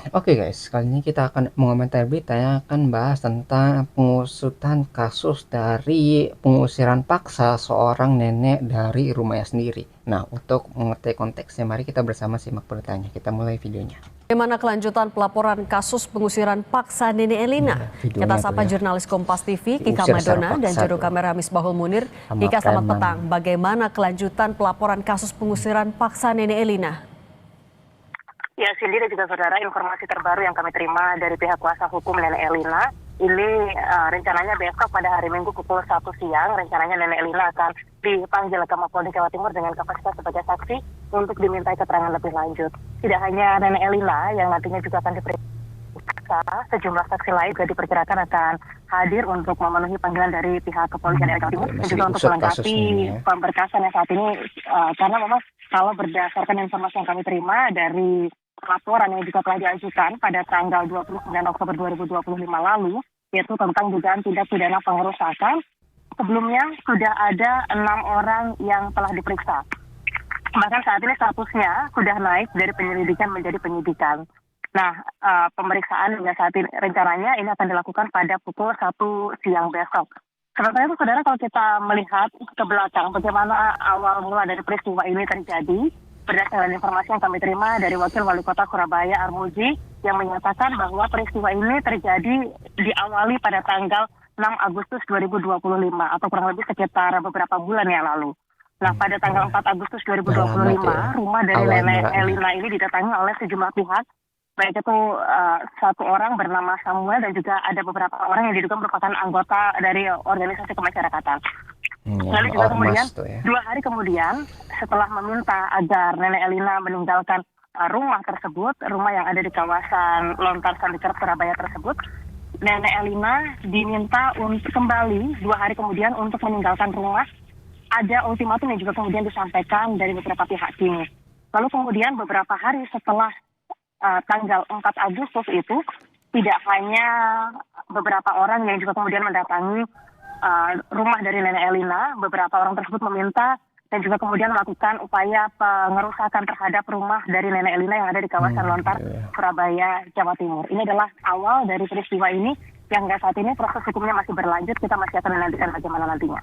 Oke guys, kali ini kita akan mengomentari berita yang akan bahas tentang pengusutan kasus dari pengusiran paksa seorang nenek dari rumahnya sendiri. Nah, untuk mengerti konteksnya, mari kita bersama simak beritanya. Kita mulai videonya. Bagaimana kelanjutan pelaporan kasus pengusiran paksa Nenek Elina? Iya, Kita videonya tuh sapa ya. jurnalis Kompas TV, Kika Diusir secara Madona, dan paksa juru tuh kamera Misbahul Munir. sama Kika, selamat preman. petang. Bagaimana kelanjutan pelaporan kasus pengusiran paksa Nenek Elina? Ya, Cindy dan juga saudara, informasi terbaru yang kami terima dari pihak kuasa hukum Nenek Elina, ini rencananya besok pada hari Minggu pukul 1 siang, rencananya Nenek Elina akan dipanggil ke Mapolda Jawa Timur dengan kapasitas sebagai saksi untuk dimintai keterangan lebih lanjut. Tidak hanya Nenek Elina yang nantinya juga akan diperiksa, sejumlah saksi lain juga diperkirakan akan hadir untuk memenuhi panggilan dari pihak kepolisian daerah Jawa Timur dan juga untuk melengkapi pemberkasan yang saat ini, karena memang kalau berdasarkan informasi yang kami terima dari laporan yang juga telah diajukan pada tanggal 29 Oktober 2025 lalu, yaitu tentang dugaan tindak pidana pengerusakan. Sebelumnya sudah ada 6 orang yang telah diperiksa. Bahkan saat ini statusnya sudah naik dari penyelidikan menjadi penyidikan. Nah, pemeriksaan hingga saat ini rencananya ini akan dilakukan pada pukul 1 siang besok. Sementara itu, saudara, kalau kita melihat ke belakang bagaimana awal mula dari peristiwa ini terjadi, berdasarkan informasi yang kami terima dari Wakil Wali Kota Surabaya Armuji yang menyatakan bahwa peristiwa ini terjadi diawali pada tanggal 6 Agustus 2025 atau kurang lebih sekitar beberapa bulan yang lalu. Nah, pada tanggal 4 Agustus 2025, rumah dari Nenek Elina ini didatangi oleh sejumlah pihak, baik itu satu orang bernama Samuel dan juga ada beberapa orang yang diduga merupakan anggota dari organisasi kemasyarakatan. Lalu juga kemudian, 2 hari kemudian, setelah meminta agar Nenek Elina meninggalkan rumah tersebut, rumah yang ada di kawasan Lontar Sandikar Surabaya tersebut, Nenek Elina diminta untuk kembali 2 hari kemudian untuk meninggalkan rumah. Ada ultimatum yang juga kemudian disampaikan dari beberapa pihak ini. Lalu kemudian beberapa hari setelah tanggal 4 Agustus itu, tidak hanya beberapa orang yang juga kemudian mendatangi rumah dari Nenek Elina, beberapa orang tersebut meminta dan juga kemudian melakukan upaya pengerusakan terhadap rumah dari Nenek Elina yang ada di kawasan Lontar, Surabaya, Jawa Timur. Ini adalah awal dari peristiwa ini yang saat ini proses hukumnya masih berlanjut. Kita masih akan menantikan bagaimana nantinya.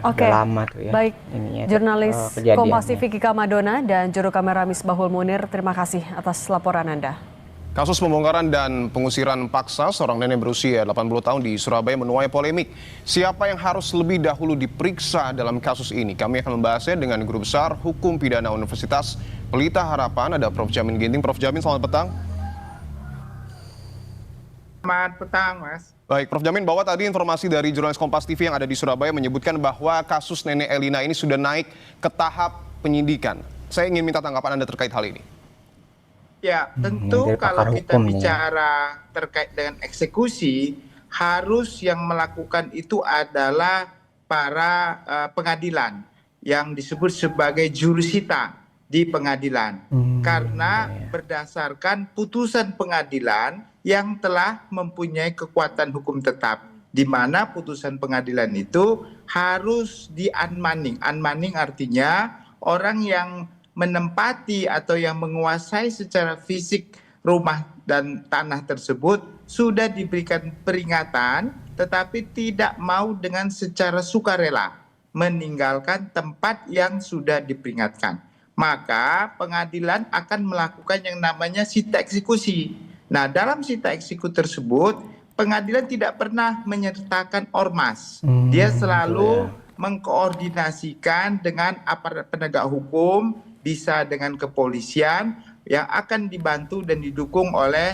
Oke, lama tuh ya. baik. Ininya, Jurnalis Kompas TV Kika Madona dan juru kamera Misbahul Munir, terima kasih atas laporan Anda. Kasus pembongkaran dan pengusiran paksa seorang nenek berusia 80 tahun di Surabaya menuai polemik. Siapa yang harus lebih dahulu diperiksa dalam kasus ini? Kami akan membahasnya dengan Guru Besar Hukum Pidana Universitas Pelita Harapan, ada Prof. Jamin Ginting. Prof. Jamin, selamat petang. Selamat petang, Mas. Baik, Prof. Jamin, bahwa tadi informasi dari jurnalis Kompas TV yang ada di Surabaya menyebutkan bahwa kasus Nenek Elina ini sudah naik ke tahap penyidikan. Saya ingin minta tanggapan Anda terkait hal ini. Ya, tentu kalau kita bicara terkait dengan eksekusi, harus yang melakukan itu adalah para pengadilan yang disebut sebagai jurusita di pengadilan. Karena berdasarkan putusan pengadilan yang telah mempunyai kekuatan hukum tetap, di mana putusan pengadilan itu harus di-unmanning. Unmanning artinya orang yang menempati atau yang menguasai secara fisik rumah dan tanah tersebut sudah diberikan peringatan, tetapi tidak mau dengan secara sukarela meninggalkan tempat yang sudah diperingatkan. Maka pengadilan akan melakukan yang namanya sita eksekusi. Nah, dalam sita eksekusi tersebut, pengadilan tidak pernah menyertakan ormas. Dia selalu mengkoordinasikan dengan aparat penegak hukum, bisa dengan kepolisian yang akan dibantu dan didukung oleh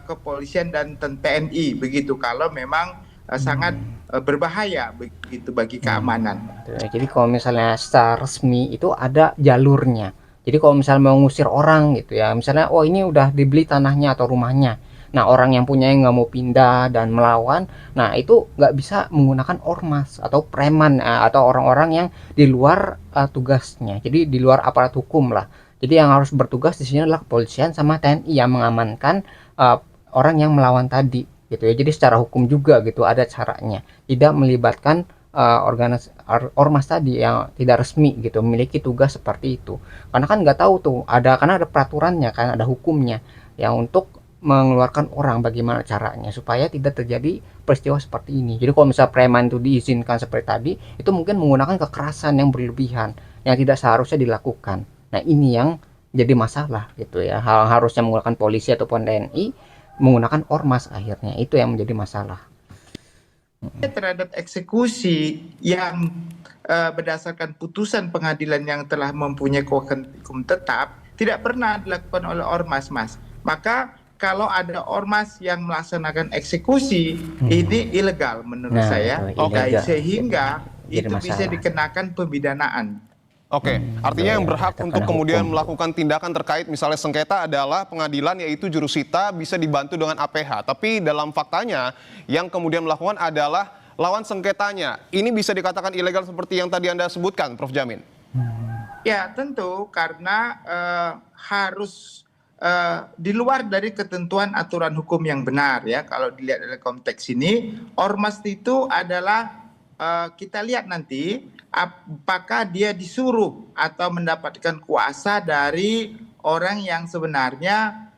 kepolisian dan TNI, begitu kalau memang sangat berbahaya begitu bagi keamanan. Jadi kalau misalnya secara resmi itu ada jalurnya. Jadi kalau misalnya mau ngusir orang gitu ya, misalnya oh ini udah dibeli tanahnya atau rumahnya, nah orang yang punya nggak mau pindah dan melawan, nah itu nggak bisa menggunakan ormas atau preman atau orang-orang yang di luar tugasnya, jadi di luar aparat hukum lah. Jadi yang harus bertugas di sini adalah kepolisian sama TNI yang mengamankan orang yang melawan tadi gitu ya. Jadi secara hukum juga gitu ada caranya, tidak melibatkan ormas tadi yang tidak resmi gitu memiliki tugas seperti itu. Karena kan nggak tahu tuh karena ada peraturannya kan, ada hukumnya yang untuk mengeluarkan orang bagaimana caranya supaya tidak terjadi peristiwa seperti ini. Jadi kalau misalnya preman itu diizinkan seperti tadi, itu mungkin menggunakan kekerasan yang berlebihan yang tidak seharusnya dilakukan. Nah, ini yang jadi masalah gitu ya. Hal harusnya menggunakan polisi ataupun TNI, menggunakan ormas akhirnya. Itu yang menjadi masalah. Terhadap eksekusi yang berdasarkan putusan pengadilan yang telah mempunyai kekuatan hukum tetap tidak pernah dilakukan oleh ormas, Mas. Maka kalau ada ormas yang melaksanakan eksekusi, ini ilegal menurut saya. Sehingga jadi itu bisa masalah. dikenakan pemidanaan. Oke, artinya yang berhak terkena untuk kemudian hukum. melakukan tindakan terkait misalnya sengketa adalah pengadilan, yaitu jurusita bisa dibantu dengan APH. Tapi dalam faktanya yang kemudian melakukan adalah lawan sengketanya. Ini bisa dikatakan ilegal seperti yang tadi Anda sebutkan, Prof. Jamin? Ya tentu karena harus di luar dari ketentuan aturan hukum yang benar ya. Kalau dilihat dari konteks ini, ormas itu adalah kita lihat nanti apakah dia disuruh atau mendapatkan kuasa dari orang yang sebenarnya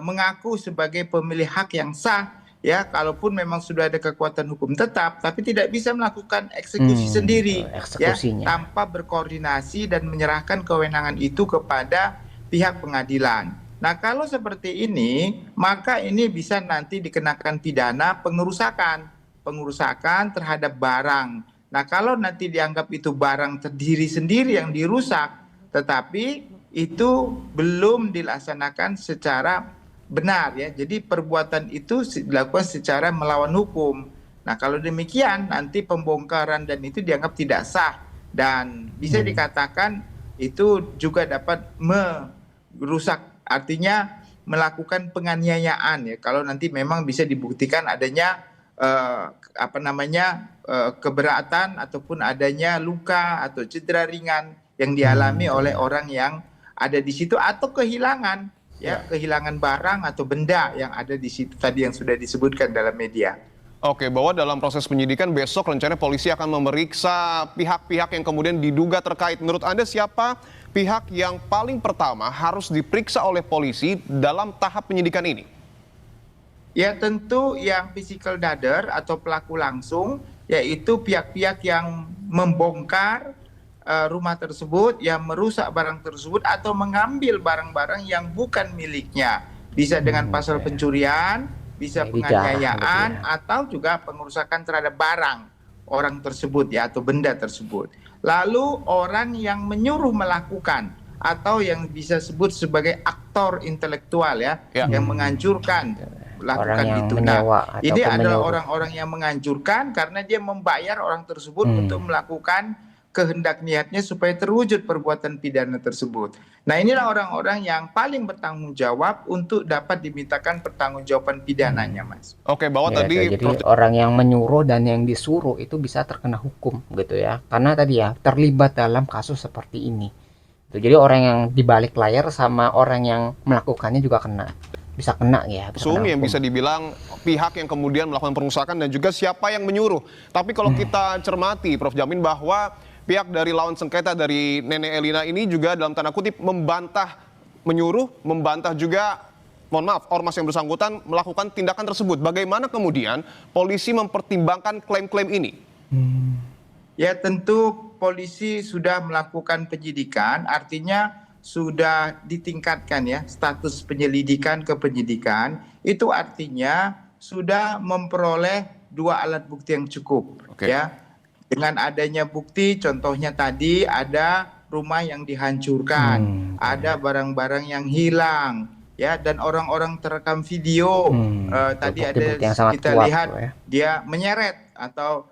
mengaku sebagai pemilik hak yang sah ya, kalaupun memang sudah ada kekuatan hukum tetap tapi tidak bisa melakukan eksekusi sendiri ya, tanpa berkoordinasi dan menyerahkan kewenangan itu kepada pihak pengadilan. Nah, kalau seperti ini maka ini bisa nanti dikenakan pidana pengerusakan terhadap barang. Nah, kalau nanti dianggap itu barang terdiri sendiri yang dirusak, tetapi itu belum dilaksanakan secara benar ya. Jadi perbuatan itu dilakukan secara melawan hukum. Nah, kalau demikian nanti pembongkaran dan itu dianggap tidak sah dan bisa dikatakan itu juga dapat merusak, artinya melakukan penganiayaan ya. Kalau nanti memang bisa dibuktikan adanya keberatan ataupun adanya luka atau cedera ringan yang dialami oleh orang yang ada di situ atau kehilangan ya, kehilangan barang atau benda yang ada di situ tadi yang sudah disebutkan dalam media. Oke, bahwa dalam proses penyidikan besok rencananya polisi akan memeriksa pihak-pihak yang kemudian diduga terkait. Menurut Anda siapa pihak yang paling pertama harus diperiksa oleh polisi dalam tahap penyidikan ini? Ya tentu yang physical dader atau pelaku langsung, yaitu pihak-pihak yang membongkar rumah tersebut, yang merusak barang tersebut atau mengambil barang-barang yang bukan miliknya. Bisa dengan pasal pencurian, bisa penganiayaan, atau juga pengerusakan terhadap barang orang tersebut ya, atau benda tersebut. Lalu orang yang menyuruh melakukan atau yang bisa sebut sebagai aktor intelektual ya, yang menghancurkan lakukan itu. Nah, ini adalah orang-orang yang menganjurkan karena dia membayar orang tersebut untuk melakukan kehendak niatnya supaya terwujud perbuatan pidana tersebut. Nah, inilah orang-orang yang paling bertanggung jawab untuk dapat dimintakan pertanggungjawaban pidananya, Mas. Oke, bahwa tadi jadi orang yang menyuruh dan yang disuruh itu bisa terkena hukum gitu ya. Karena tadi ya terlibat dalam kasus seperti ini. Jadi orang yang di balik layar sama orang yang melakukannya juga bisa kena ya. Yang bisa dibilang pihak yang kemudian melakukan pengerusakan dan juga siapa yang menyuruh. Tapi kalau kita cermati, Prof. Jamin, bahwa pihak dari lawan sengketa dari Nenek Elina ini juga dalam tanda kutip membantah, menyuruh, membantah juga, mohon maaf, ormas yang bersangkutan melakukan tindakan tersebut. Bagaimana kemudian polisi mempertimbangkan klaim-klaim ini? Ya tentu polisi sudah melakukan penyidikan, artinya sudah ditingkatkan ya status penyelidikan ke penyidikan. Itu artinya sudah memperoleh 2 alat bukti yang cukup ya. Dengan adanya bukti, contohnya tadi ada rumah yang dihancurkan, ada barang-barang yang hilang ya, dan orang-orang terekam video. Tadi ada kita lihat ya, dia menyeret atau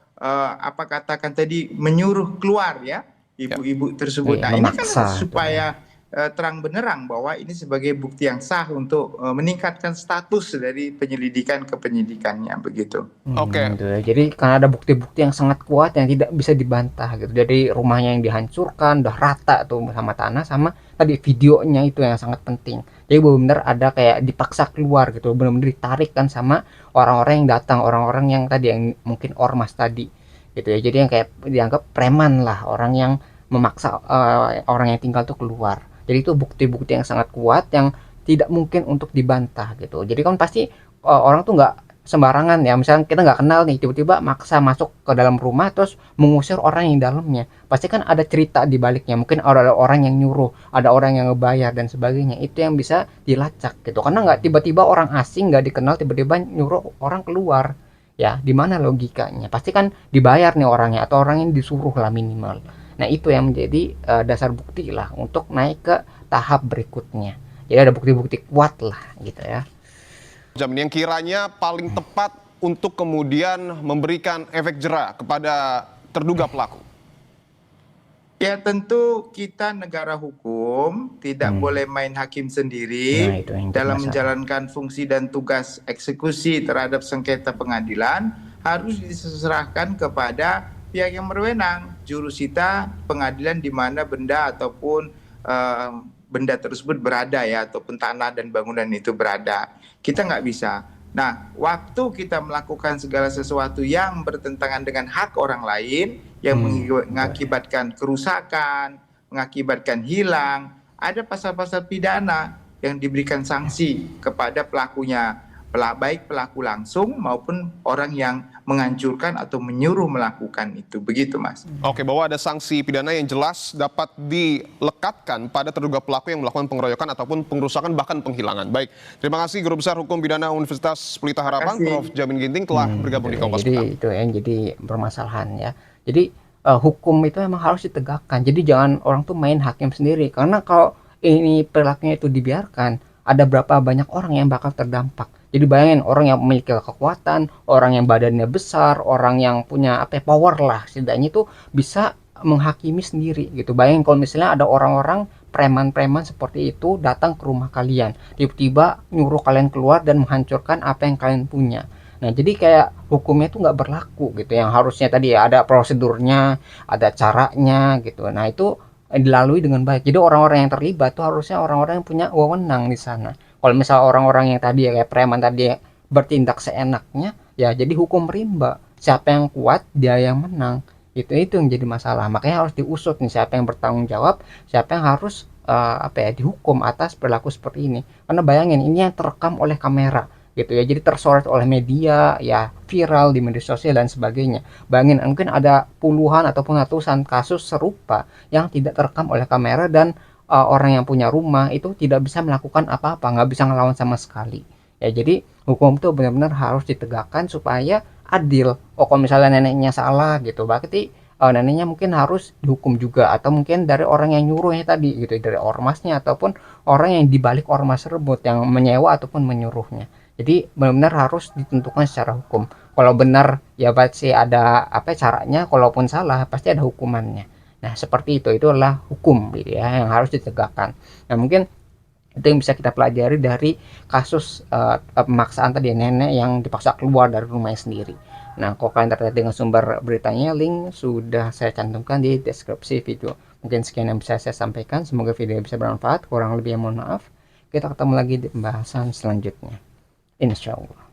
katakan tadi menyuruh keluar ya ibu-ibu tersebut. Nah, ini kan supaya terang benerang bahwa ini sebagai bukti yang sah untuk meningkatkan status dari penyelidikan ke penyidikannya begitu. Gitu ya. Jadi karena ada bukti-bukti yang sangat kuat yang tidak bisa dibantah gitu. Jadi rumahnya yang dihancurkan udah rata tuh sama tanah, sama tadi videonya itu yang sangat penting. Jadi benar-benar ada kayak dipaksa keluar gitu, benar-benar ditarik kan sama orang-orang yang datang, orang-orang yang tadi yang mungkin ormas tadi. gitu ya. Jadi yang kayak dianggap preman lah, orang yang memaksa orang yang tinggal tuh keluar. Jadi itu bukti-bukti yang sangat kuat yang tidak mungkin untuk dibantah gitu. Jadi kan pasti orang tuh nggak sembarangan ya, misalnya kita nggak kenal nih tiba-tiba maksa masuk ke dalam rumah terus mengusir orang yang di dalamnya, pasti kan ada cerita di baliknya, mungkin ada orang yang nyuruh, ada orang yang ngebayar dan sebagainya. Itu yang bisa dilacak gitu, karena nggak tiba-tiba orang asing nggak dikenal tiba-tiba nyuruh orang keluar. Ya di mana logikanya, pasti kan dibayar nih orangnya atau orang yang disuruh lah minimal. Nah itu yang menjadi dasar bukti lah untuk naik ke tahap berikutnya. Jadi ada bukti-bukti kuat lah gitu ya. Yang kiranya paling tepat untuk kemudian memberikan efek jera kepada terduga pelaku. Ya tentu kita negara hukum tidak boleh main hakim sendiri dalam menjalankan fungsi dan tugas eksekusi terhadap sengketa pengadilan, harus diserahkan kepada pihak yang berwenang, jurusita pengadilan di mana benda ataupun benda tersebut berada ya, ataupun tanah dan bangunan itu berada. Kita nggak bisa. Nah, waktu kita melakukan segala sesuatu yang bertentangan dengan hak orang lain, yang mengakibatkan kerusakan, mengakibatkan hilang, ada pasal-pasal pidana yang diberikan sanksi kepada pelakunya, baik pelaku langsung maupun orang yang menghancurkan atau menyuruh melakukan itu. Begitu, Mas. Oke, bahwa ada sanksi pidana yang jelas dapat dilekatkan pada terduga pelaku yang melakukan pengeroyokan ataupun pengerusakan bahkan penghilangan. Baik, terima kasih Guru Besar Hukum Pidana Universitas Pelita Harapan, Prof. Jamin Ginting telah bergabung di Kompas Petang. Jadi itu yang jadi permasalahan ya. Jadi hukum itu memang harus ditegakkan. Jadi jangan orang tuh main hakim sendiri. Karena kalau ini perilakunya itu dibiarkan, ada berapa banyak orang yang bakal terdampak. Jadi bayangin orang yang memiliki kekuatan, orang yang badannya besar, orang yang punya power lah, setidaknya itu bisa menghakimi sendiri gitu. Bayangin kalau misalnya ada orang-orang preman-preman seperti itu datang ke rumah kalian, tiba-tiba nyuruh kalian keluar dan menghancurkan apa yang kalian punya. Nah jadi kayak hukumnya itu nggak berlaku gitu, yang harusnya tadi ya ada prosedurnya, ada caranya gitu. Nah itu dilalui dengan baik. Jadi orang-orang yang terlibat tuh harusnya orang-orang yang punya wewenang di sana. Kalau misalnya orang-orang yang tadi ya kayak preman tadi ya, bertindak seenaknya, ya jadi hukum rimba. Siapa yang kuat dia yang menang. Itu yang jadi masalah. Makanya harus diusut nih siapa yang bertanggung jawab, siapa yang harus dihukum atas perilaku seperti ini. Karena bayangin ini yang terekam oleh kamera gitu ya, jadi tersorot oleh media ya, viral di media sosial dan sebagainya. Bayangin mungkin ada puluhan ataupun ratusan kasus serupa yang tidak terekam oleh kamera dan orang yang punya rumah itu tidak bisa melakukan apa-apa, nggak bisa ngelawan sama sekali ya. Jadi hukum itu benar-benar harus ditegakkan supaya adil. Kalau misalnya neneknya salah gitu, berarti neneknya mungkin harus dihukum juga, atau mungkin dari orang yang nyuruhnya tadi gitu, dari ormasnya ataupun orang yang dibalik ormas tersebut yang menyewa ataupun menyuruhnya. Jadi benar-benar harus ditentukan secara hukum. Kalau benar ya pasti ada caranya, kalaupun salah pasti ada hukumannya. Nah seperti itu adalah hukum gitu ya, yang harus ditegakkan. Nah mungkin itu yang bisa kita pelajari dari kasus pemaksaan tadi, nenek yang dipaksa keluar dari rumahnya sendiri. Nah kalau kalian tertarik dengan sumber beritanya, link sudah saya cantumkan di deskripsi video. Mungkin sekian yang bisa saya sampaikan, semoga video bisa bermanfaat. Kurang lebih mohon maaf. Kita ketemu lagi di pembahasan selanjutnya, insya Allah.